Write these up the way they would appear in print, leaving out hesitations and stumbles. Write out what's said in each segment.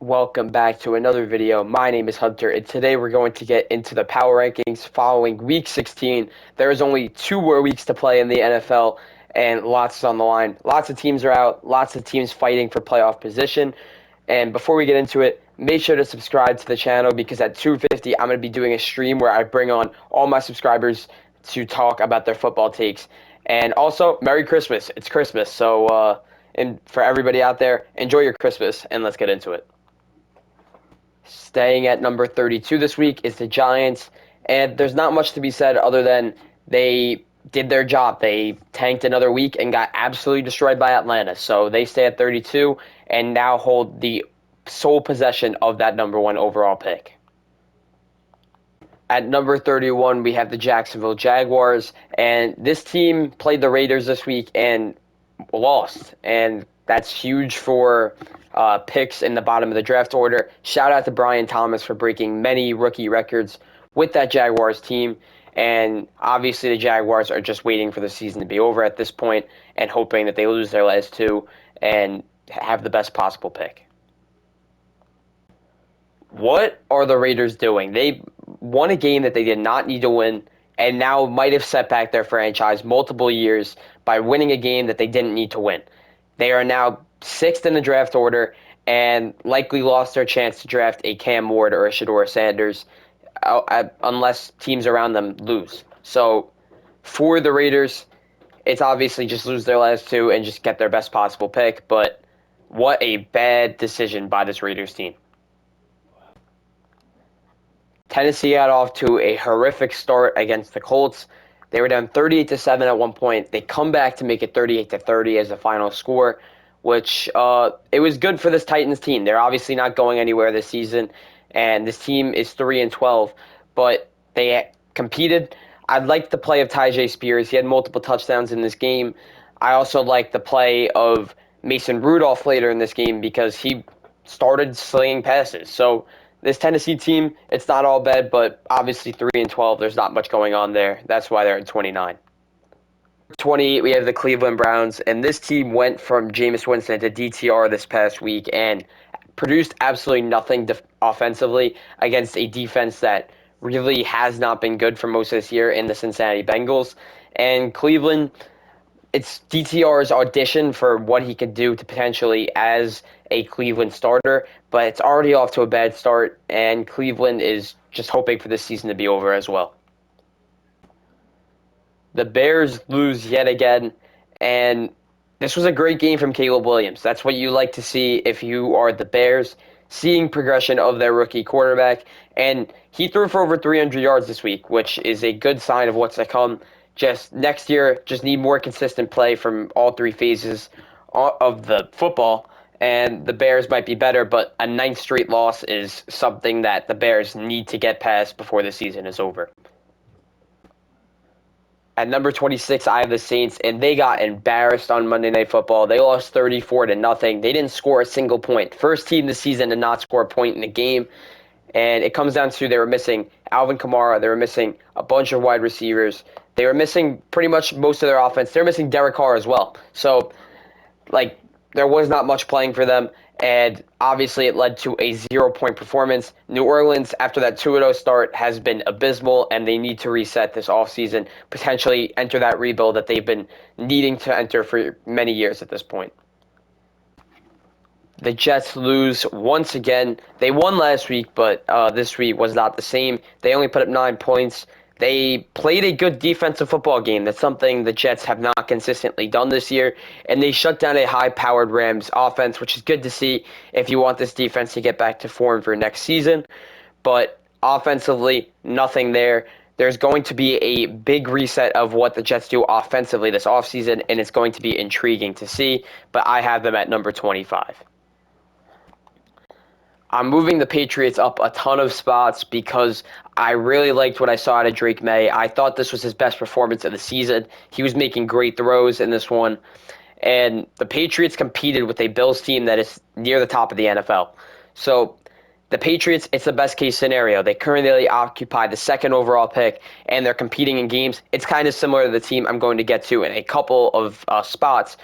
Welcome back to another video. My name is Hunter, and today we're going to get into the power rankings following Week 16. There is only 2 more weeks to play in the NFL, and lots is on the line. Lots of teams are out, lots of teams fighting for playoff position. And before we get into it, make sure to subscribe to the channel because at 2:50, I'm going to be doing a stream where I bring on all my subscribers to talk about their football takes. And also, Merry Christmas. It's Christmas, so and for everybody out there, enjoy your Christmas, and let's get into it. Staying at number 32 this week is the Giants, and there's not much to be said other than they did their job. They tanked another week and got absolutely destroyed by Atlanta, so they stay at 32 and now hold the sole possession of that number 1 overall pick. At number 31, we have the Jacksonville Jaguars, and this team played the Raiders this week and lost, and that's huge for picks in the bottom of the draft order. Shout out to Brian Thomas for breaking many rookie records with that Jaguars team. And obviously the Jaguars are just waiting for the season to be over at this point and hoping that they lose their last 2 and have the best possible pick. What are the Raiders doing? They won a game that they did not need to win and now might have set back their franchise multiple years by winning a game that they didn't need to win. They are now 6th in the draft order and likely lost their chance to draft a Cam Ward or a Shedeur Sanders unless teams around them lose. So for the Raiders, it's obviously just lose their last 2 and just get their best possible pick, but what a bad decision by this Raiders team. Tennessee got off to a horrific start against the Colts. They were down 38-7 at one point. They come back to make it 38-30 as the final score, which it was good for this Titans team. They're obviously not going anywhere this season, and this team is 3-12, but they competed. I liked the play of Tyjae Spears. He had multiple touchdowns in this game. I also liked the play of Mason Rudolph later in this game because he started slinging passes. So this Tennessee team, it's not all bad, but obviously 3-12, there's not much going on there. That's why they're at 29. 28, we have the Cleveland Browns, and this team went from Jameis Winston to DTR this past week and produced absolutely nothing offensively against a defense that really has not been good for most of this year in the Cincinnati Bengals. And Cleveland, it's DTR's audition for what he could do to potentially as a Cleveland starter, but it's already off to a bad start, and Cleveland is just hoping for this season to be over as well. The Bears lose yet again, and this was a great game from Caleb Williams. That's what you like to see if you are the Bears, seeing progression of their rookie quarterback, and he threw for over 300 yards this week, which is a good sign of what's to come. Just next year, just need more consistent play from all 3 phases of the football, and the Bears might be better, but a 9th straight loss is something that the Bears need to get past before the season is over. At number 26, I have the Saints, and they got embarrassed on Monday Night Football. They lost 34-0. They didn't score a single point. First team this season to not score a point in a game, and it comes down to they were missing Alvin Kamara. They were missing a bunch of wide receivers. They were missing pretty much most of their offense. They were missing Derek Carr as well. So, there was not much playing for them, and obviously it led to a 0-point performance. New Orleans, after that 2-0 start, has been abysmal, and they need to reset this offseason, potentially enter that rebuild that they've been needing to enter for many years at this point. The Jets lose once again. They won last week, but this week was not the same. They only put up 9 points. They played a good defensive football game. That's something the Jets have not consistently done this year. And they shut down a high-powered Rams offense, which is good to see if you want this defense to get back to form for next season. But offensively, nothing there. There's going to be a big reset of what the Jets do offensively this offseason, and it's going to be intriguing to see. But I have them at number 25. I'm moving the Patriots up a ton of spots because I really liked what I saw out of Drake May. I thought this was his best performance of the season. He was making great throws in this one. And the Patriots competed with a Bills team that is near the top of the NFL. So the Patriots, it's the best case scenario. They currently occupy the 2nd overall pick, and they're competing in games. It's kind of similar to the team I'm going to get to in a couple of spots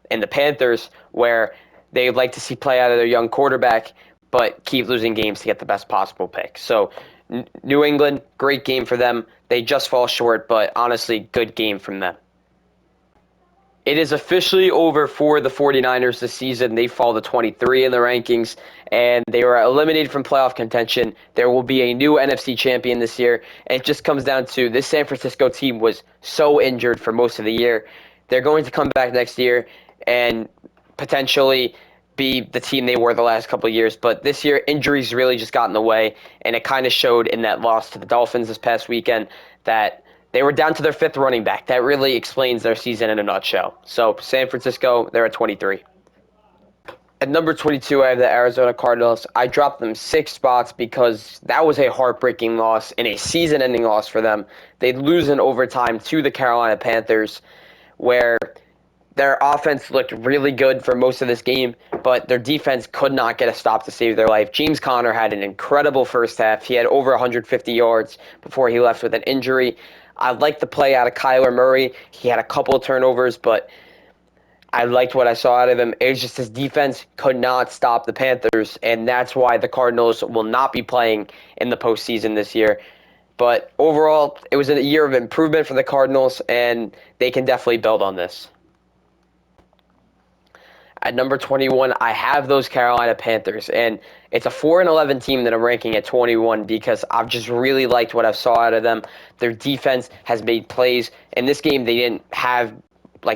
in the Panthers, where they'd like to see play out of their young quarterback. but keep losing games to get the best possible pick. So New England, great game for them. They just fall short, but honestly, good game from them. It is officially over for the 49ers this season. They fall to 23 in the rankings, and they were eliminated from playoff contention. There will be a new NFC champion this year, and it just comes down to this San Francisco team was so injured for most of the year. They're going to come back next year and potentially be the team they were the last couple of years, but this year injuries really just got in the way, and it kind of showed in that loss to the Dolphins this past weekend that they were down to their fifth running back. That really explains their season in a nutshell. So San Francisco, they're at 23. At number 22, I have the Arizona Cardinals. I dropped them 6 spots because that was a heartbreaking loss and a season-ending loss for them. They'd lose in overtime to the Carolina Panthers, where their offense looked really good for most of this game, but their defense could not get a stop to save their life. James Conner had an incredible first half. He had over 150 yards before he left with an injury. I liked the play out of Kyler Murray. He had a couple of turnovers, but I liked what I saw out of him. It was just his defense could not stop the Panthers, and that's why the Cardinals will not be playing in the postseason this year. But overall, it was a year of improvement for the Cardinals, and they can definitely build on this. At number 21, I have those Carolina Panthers, and it's a 4-11 team that I'm ranking at 21 because I've just really liked what I saw out of them. Their defense has made plays. In this game, they didn't have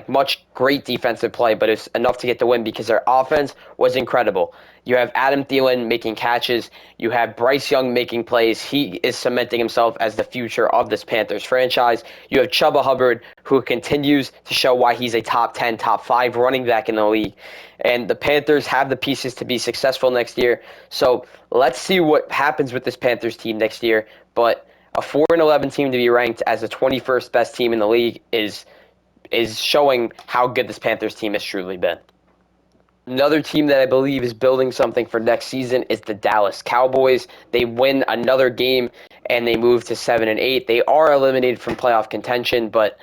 much great defensive play, but it's enough to get the win because their offense was incredible. You have Adam Thielen making catches. You have Bryce Young making plays. He is cementing himself as the future of this Panthers franchise. You have Chuba Hubbard, who continues to show why he's a top 10, top 5 running back in the league. And the Panthers have the pieces to be successful next year. So let's see what happens with this Panthers team next year. But a 4-11 team to be ranked as the 21st best team in the league is showing how good this Panthers team has truly been. Another team that I believe is building something for next season is the Dallas Cowboys. They win another game and they move to 7-8. They are eliminated from playoff contention, but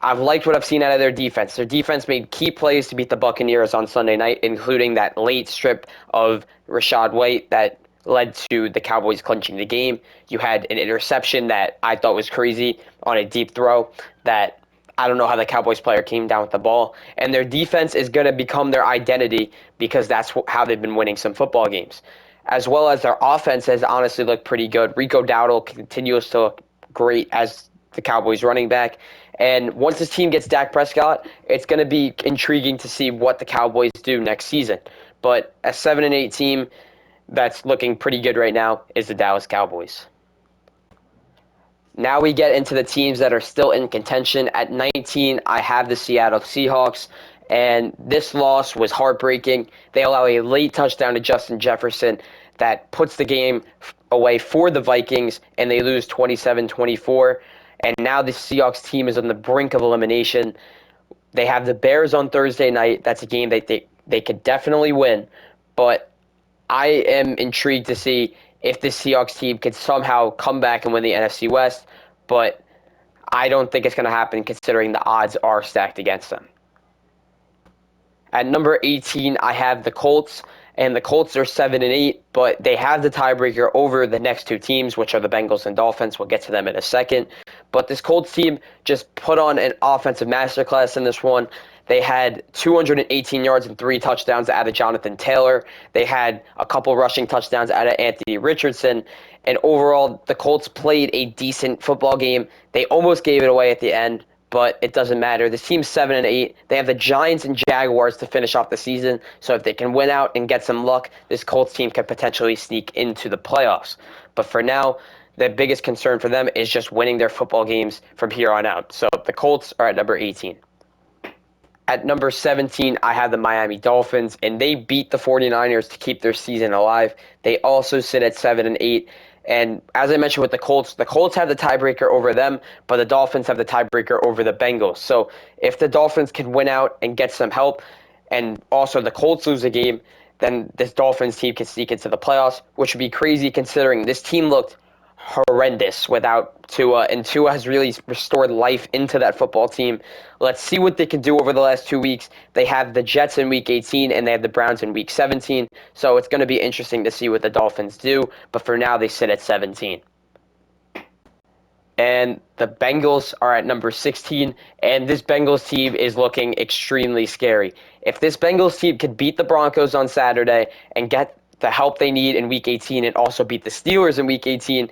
I've liked what I've seen out of their defense. Their defense made key plays to beat the Buccaneers on Sunday night, including that late strip of Rachaad White that led to the Cowboys clinching the game. You had an interception that I thought was crazy on a deep throw that I don't know how the Cowboys player came down with the ball. And their defense is going to become their identity because that's how they've been winning some football games. As well as their offense has honestly looked pretty good. Rico Dowdle continues to look great as the Cowboys running back. And once this team gets Dak Prescott, it's going to be intriguing to see what the Cowboys do next season. But a 7-8 team that's looking pretty good right now is the Dallas Cowboys. Now we get into the teams that are still in contention. At 19, I have the Seattle Seahawks, and this loss was heartbreaking. They allow a late touchdown to Justin Jefferson that puts the game away for the Vikings, and they lose 27-24. And now the Seahawks team is on the brink of elimination. They have the Bears on Thursday night. That's a game that they could definitely win, but I am intrigued to see if this Seahawks team could somehow come back and win the NFC West, but I don't think it's going to happen considering the odds are stacked against them. At number 18, I have the Colts, and the Colts are 7-8, but they have the tiebreaker over the next two teams, which are the Bengals and Dolphins. We'll get to them in a second. But this Colts team just put on an offensive masterclass in this one. They had 218 yards and 3 touchdowns out of Jonathan Taylor. They had a couple rushing touchdowns out of Anthony Richardson. And overall, the Colts played a decent football game. They almost gave it away at the end, but it doesn't matter. This team's 7-8. They have the Giants and Jaguars to finish off the season. So if they can win out and get some luck, this Colts team could potentially sneak into the playoffs. But for now, the biggest concern for them is just winning their football games from here on out. So the Colts are at number 18. At number 17, I have the Miami Dolphins, and they beat the 49ers to keep their season alive. They also sit at 7-8. And as I mentioned with the Colts have the tiebreaker over them, but the Dolphins have the tiebreaker over the Bengals. So if the Dolphins can win out and get some help, and also the Colts lose a game, then this Dolphins team can sneak into the playoffs, which would be crazy considering this team looked horrendous without Tua, and Tua has really restored life into that football team. Let's see what they can do over the last 2 weeks. They have the Jets in Week 18, and they have the Browns in Week 17, so it's going to be interesting to see what the Dolphins do, but for now they sit at 17. And the Bengals are at number 16, and this Bengals team is looking extremely scary. If this Bengals team could beat the Broncos on Saturday and get the help they need in Week 18 and also beat the Steelers in Week 18,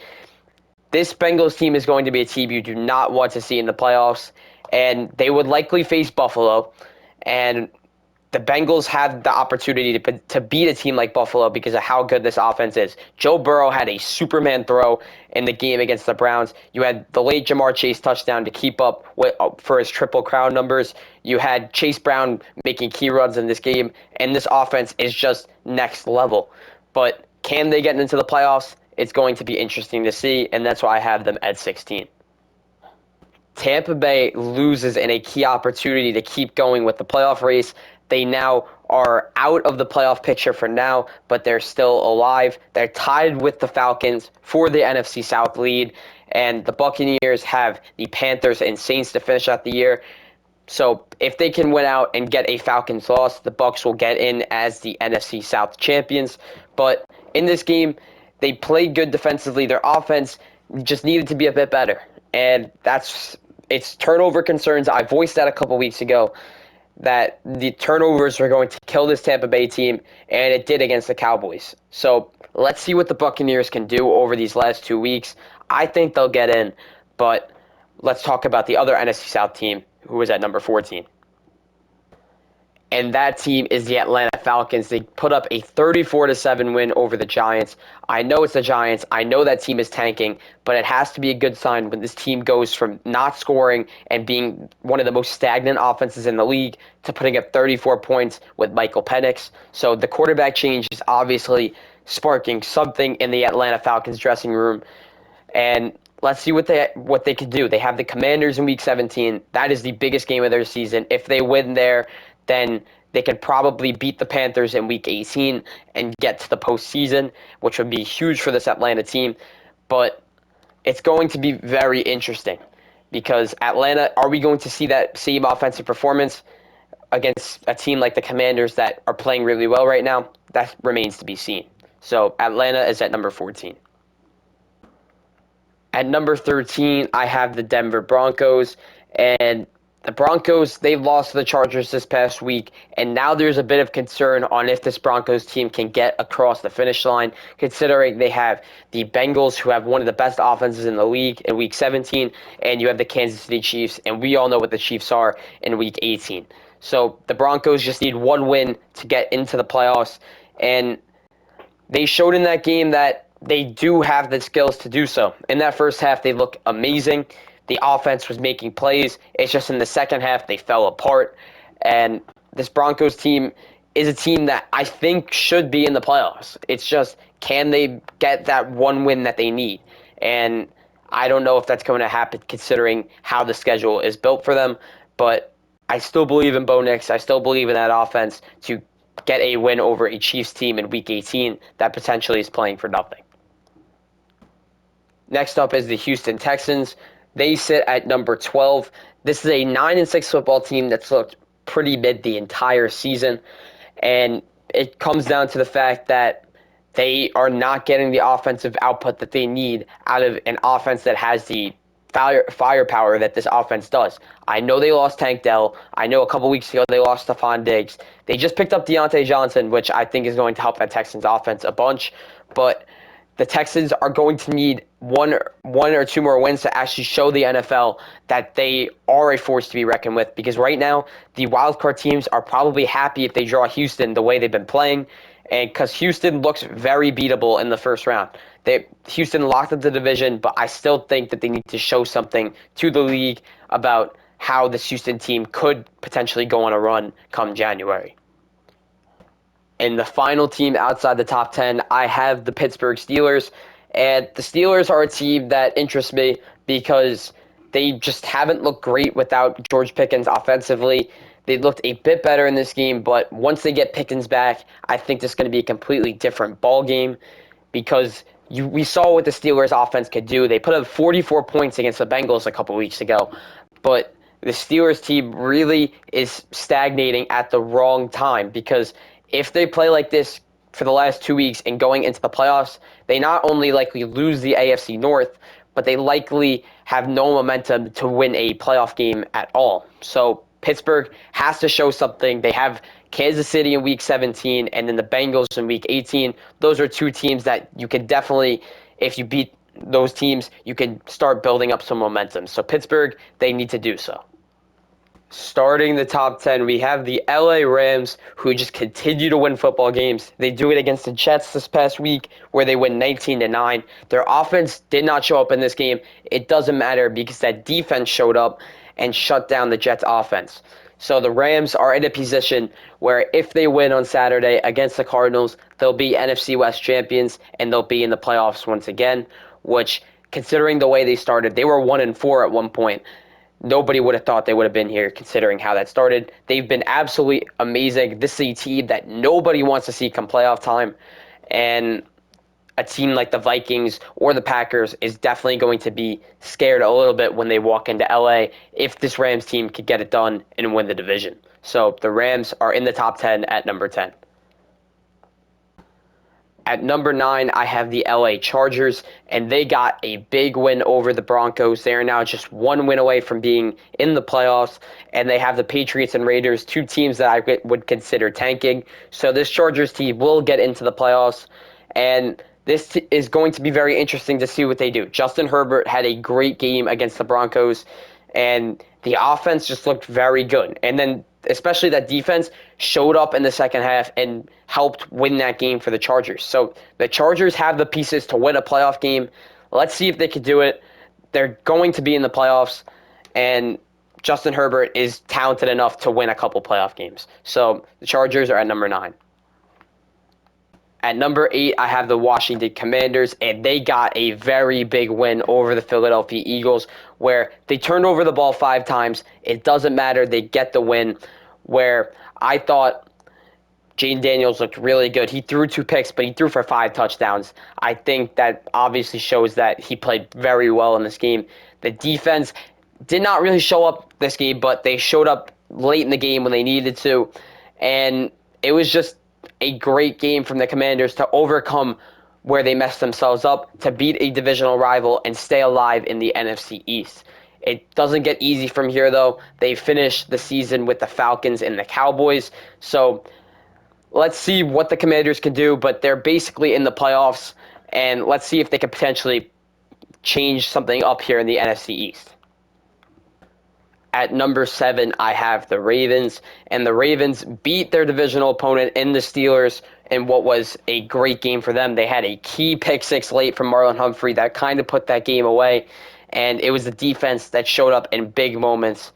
this Bengals team is going to be a team you do not want to see in the playoffs, and they would likely face Buffalo, and the Bengals have the opportunity to beat a team like Buffalo because of how good this offense is. Joe Burrow had a Superman throw in the game against the Browns. You had the late Jamar Chase touchdown to keep up for his Triple Crown numbers. You had Chase Brown making key runs in this game, and this offense is just next level. But can they get into the playoffs? It's going to be interesting to see, and that's why I have them at 16. Tampa Bay loses in a key opportunity to keep going with the playoff race. They now are out of the playoff picture for now, but they're still alive. They're tied with the Falcons for the NFC South lead, and the Buccaneers have the Panthers and Saints to finish out the year. So if they can win out and get a Falcons loss, the Bucs will get in as the NFC South champions. But in this game, they played good defensively. Their offense just needed to be a bit better, and it's turnover concerns. I voiced that a couple weeks ago, that the turnovers are going to kill this Tampa Bay team, and it did against the Cowboys. So let's see what the Buccaneers can do over these last 2 weeks. I think they'll get in, but let's talk about the other NFC South team, who is at number 14. And that team is the Atlanta Falcons. They put up a 34-7 win over the Giants. I know it's the Giants. I know that team is tanking, but it has to be a good sign when this team goes from not scoring and being one of the most stagnant offenses in the league to putting up 34 points with Michael Penix. So the quarterback change is obviously sparking something in the Atlanta Falcons dressing room. And let's see what they can do. They have the Commanders in Week 17. That is the biggest game of their season. If they win there, then they could probably beat the Panthers in Week 18 and get to the postseason, which would be huge for this Atlanta team. But it's going to be very interesting because Atlanta, are we going to see that same offensive performance against a team like the Commanders that are playing really well right now? That remains to be seen. So Atlanta is at number 14. At number 13, I have the Denver Broncos, and the Broncos, they lost to the Chargers this past week, and now there's a bit of concern on if this Broncos team can get across the finish line, considering they have the Bengals, who have one of the best offenses in the league in Week 17, and you have the Kansas City Chiefs, and we all know what the Chiefs are in Week 18. So the Broncos just need one win to get into the playoffs, and they showed in that game that they do have the skills to do so. In that first half, they look amazing. The offense was making plays. It's just in the second half they fell apart. And this Broncos team is a team that I think should be in the playoffs. It's just, can they get that one win that they need? And I don't know if that's going to happen considering how the schedule is built for them. But I still believe in Bo Nix. I still believe in that offense to get a win over a Chiefs team in Week 18 that potentially is playing for nothing. Next up is the Houston Texans. They sit at number 12. This is a 9-6 football team that's looked pretty mid the entire season, and it comes down to the fact that they are not getting the offensive output that they need out of an offense that has the firepower that this offense does. I know they lost Tank Dell. I know a couple weeks ago they lost Stephon Diggs. They just picked up Deontay Johnson, which I think is going to help that Texans offense a bunch, but the Texans are going to need one or two more wins to actually show the NFL that they are a force to be reckoned with, because right now the wildcard teams are probably happy if they draw Houston the way they've been playing, and because Houston looks very beatable in the first round. Houston locked up the division, but I still think that they need to show something to the league about how this Houston team could potentially go on a run come January. And the final team outside the top 10, I have the Pittsburgh Steelers. And the Steelers are a team that interests me because they just haven't looked great without George Pickens offensively. They looked a bit better in this game, but once they get Pickens back, I think this is going to be a completely different ball game. because we saw what the Steelers offense could do. They put up 44 points against the Bengals a couple weeks ago, but the Steelers team really is stagnating at the wrong time, because if they play like this for the last 2 weeks and going into the playoffs, they not only likely lose the AFC North, but they likely have no momentum to win a playoff game at all. So Pittsburgh has to show something. They have Kansas City in Week 17 and then the Bengals in Week 18. Those are two teams that you can definitely, if you beat those teams, you can start building up some momentum. So Pittsburgh, they need to do so. Starting the top 10, we have the LA Rams, who just continue to win football games. They do it against the Jets this past week, where they win 19-9. Their offense did not show up in this game. It doesn't matter, because that defense showed up and shut down the Jets offense. So the Rams are in a position where if they win on Saturday against the Cardinals, they'll be NFC West champions and they'll be in the playoffs once again, which, considering the way they started, they were 1-4 at one point. Nobody would have thought they would have been here, considering how that started. They've been absolutely amazing. This is a team that nobody wants to see come playoff time. And a team like the Vikings or the Packers is definitely going to be scared a little bit when they walk into LA if this Rams team could get it done and win the division. So the Rams are in the top 10 at number 10. At number 9, I have the LA Chargers, and they got a big win over the Broncos. They are now just one win away from being in the playoffs, and they have the Patriots and Raiders, two teams that I would consider tanking. So this Chargers team will get into the playoffs, and this is going to be very interesting to see what they do. Justin Herbert had a great game against the Broncos, and the offense just looked very good. And then especially that defense showed up in the second half and helped win that game for the Chargers. So the Chargers have the pieces to win a playoff game. Let's see if they can do it. They're going to be in the playoffs, and Justin Herbert is talented enough to win a couple playoff games. So the Chargers are at number 9. At number 8, I have the Washington Commanders, and they got a very big win over the Philadelphia Eagles, where they turned over the ball 5 times. It doesn't matter. They get the win, where I thought Jayden Daniels looked really good. He threw 2 picks, but he threw for 5 touchdowns. I think that obviously shows that he played very well in this game. The defense did not really show up this game, but they showed up late in the game when they needed to, and it was just a great game from the Commanders to overcome where they messed themselves up, to beat a divisional rival and stay alive in the NFC East. It doesn't get easy from here, though. They finished the season with the Falcons and the Cowboys, so let's see what the Commanders can do, but they're basically in the playoffs, and let's see if they can potentially change something up here in the NFC East. At number 7, I have the Ravens, and the Ravens beat their divisional opponent in the Steelers in what was a great game for them. They had a key pick 6 late from Marlon Humphrey that kind of put that game away, and it was the defense that showed up in big moments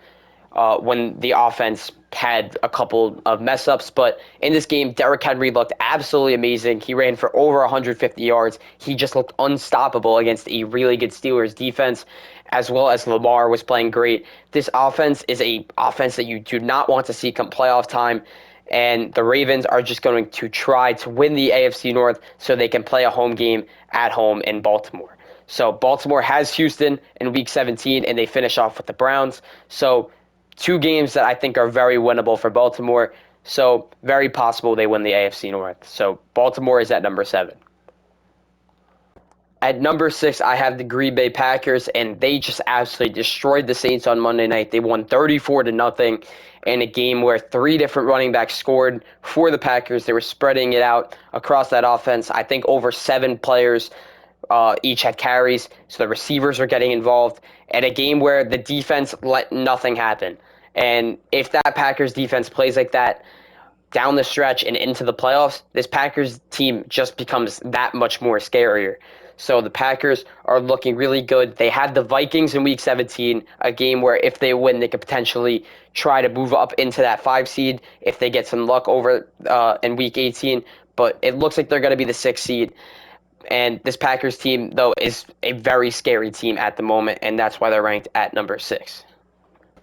when the offense had a couple of mess-ups. But in this game, Derrick Henry looked absolutely amazing. He ran for over 150 yards. He just looked unstoppable against a really good Steelers defense, as well as Lamar was playing great. This offense is a offense that you do not want to see come playoff time, and the Ravens are just going to try to win the AFC North so they can play a home game at home in Baltimore. So Baltimore has Houston in Week 17, and they finish off with the Browns. So 2 games that I think are very winnable for Baltimore. So very possible they win the AFC North. So Baltimore is at number 7. At number 6, I have the Green Bay Packers, and they just absolutely destroyed the Saints on Monday night. They won 34-0 in a game where 3 different running backs scored for the Packers. They were spreading it out across that offense. I think over 7 players each had carries, so the receivers were getting involved. At a game where the defense let nothing happen. And if that Packers defense plays like that down the stretch and into the playoffs, this Packers team just becomes that much more scarier. So the Packers are looking really good. They had the Vikings in Week 17, a game where if they win, they could potentially try to move up into that 5 seed if they get some luck over in Week 18. But it looks like they're going to be the 6 seed. And this Packers team, though, is a very scary team at the moment, and that's why they're ranked at number 6.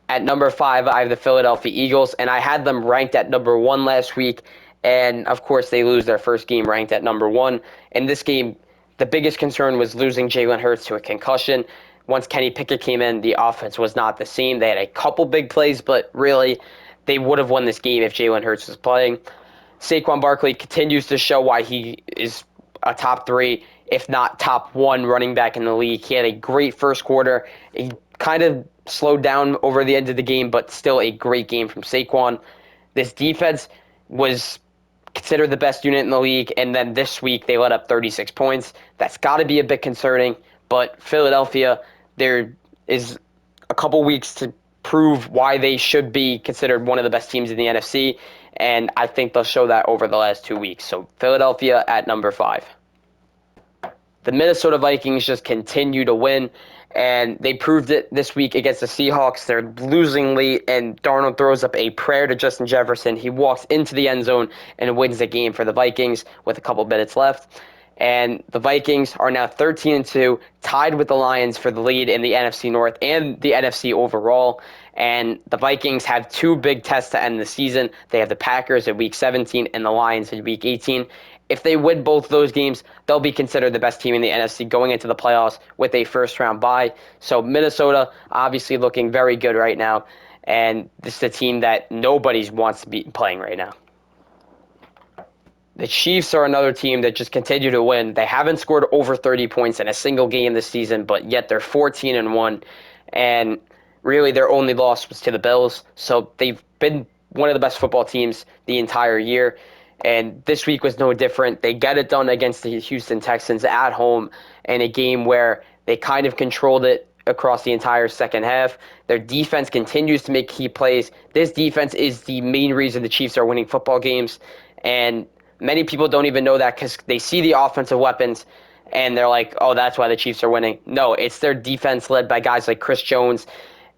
At number 5, I have the Philadelphia Eagles, and I had them ranked at number 1 last week. And, of course, they lose their first game ranked at number 1. In this game, the biggest concern was losing Jalen Hurts to a concussion. Once Kenny Pickett came in, the offense was not the same. They had a couple big plays, but really, they would have won this game if Jalen Hurts was playing. Saquon Barkley continues to show why he is a top 3, if not top 1 running back in the league. He had a great first quarter. He kind of slowed down over the end of the game, but still a great game from Saquon. This defense was considered the best unit in the league, and then this week they let up 36 points. That's got to be a bit concerning, but Philadelphia, there is a couple weeks to prove why they should be considered one of the best teams in the NFC, and I think they'll show that over the last 2 weeks. So Philadelphia at number 5. The Minnesota Vikings just continue to win, and they proved it this week against the Seahawks. They're losing late, and Darnold throws up a prayer to Justin Jefferson. He walks into the end zone and wins the game for the Vikings with a couple minutes left. And the Vikings are now 13-2, tied with the Lions for the lead in the NFC North and the NFC overall. And the Vikings have 2 big tests to end the season. They have the Packers at Week 17 and the Lions at Week 18. If they win both those games, they'll be considered the best team in the NFC going into the playoffs with a first-round bye. So Minnesota obviously looking very good right now, and this is a team that nobody wants to be playing right now. The Chiefs are another team that just continue to win. They haven't scored over 30 points in a single game this season, but yet they're 14-1, and really their only loss was to the Bills. So they've been one of the best football teams the entire year. And this week was no different. They get it done against the Houston Texans at home in a game where they kind of controlled it across the entire second half. Their defense continues to make key plays. This defense is the main reason the Chiefs are winning football games. And many people don't even know that because they see the offensive weapons and they're like, oh, that's why the Chiefs are winning. No, it's their defense led by guys like Chris Jones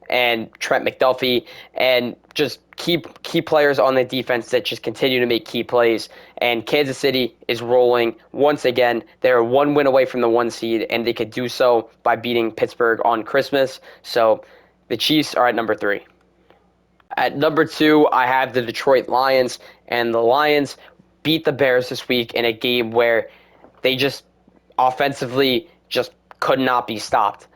and Trent McDuffie, and just key players on the defense that just continue to make key plays. And Kansas City is rolling once again. They're 1 win away from the 1 seed, and they could do so by beating Pittsburgh on Christmas. So the Chiefs are at number 3. At number 2, I have the Detroit Lions, and the Lions beat the Bears this week in a game where they just offensively just could not be stopped.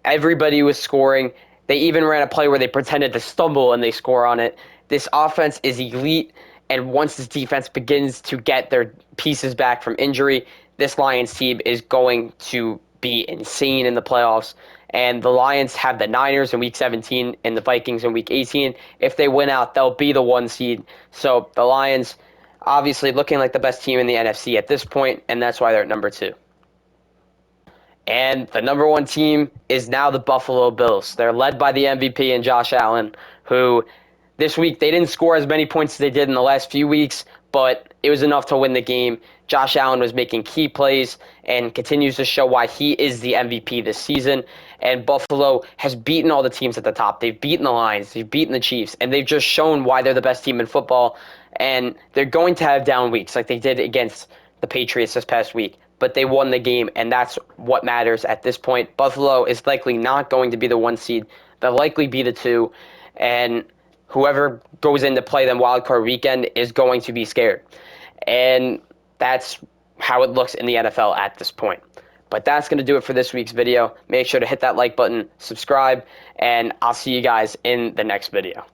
Everybody was scoring. They even ran a play where they pretended to stumble and they score on it. This offense is elite, and once this defense begins to get their pieces back from injury, this Lions team is going to be insane in the playoffs. And the Lions have the Niners in Week 17 and the Vikings in Week 18. If they win out, they'll be the 1 seed. So the Lions obviously looking like the best team in the NFC at this point, and that's why they're at number 2. And the number 1 team is now the Buffalo Bills. They're led by the MVP and Josh Allen, who this week they didn't score as many points as they did in the last few weeks, but it was enough to win the game. Josh Allen was making key plays and continues to show why he is the MVP this season. And Buffalo has beaten all the teams at the top. They've beaten the Lions, they've beaten the Chiefs, and they've just shown why they're the best team in football. And they're going to have down weeks like they did against the Patriots this past week. But they won the game, and that's what matters at this point. Buffalo is likely not going to be the 1 seed. They'll likely be the 2, and whoever goes in to play them wildcard weekend is going to be scared. And that's how it looks in the NFL at this point. But that's going to do it for this week's video. Make sure to hit that like button, subscribe, and I'll see you guys in the next video.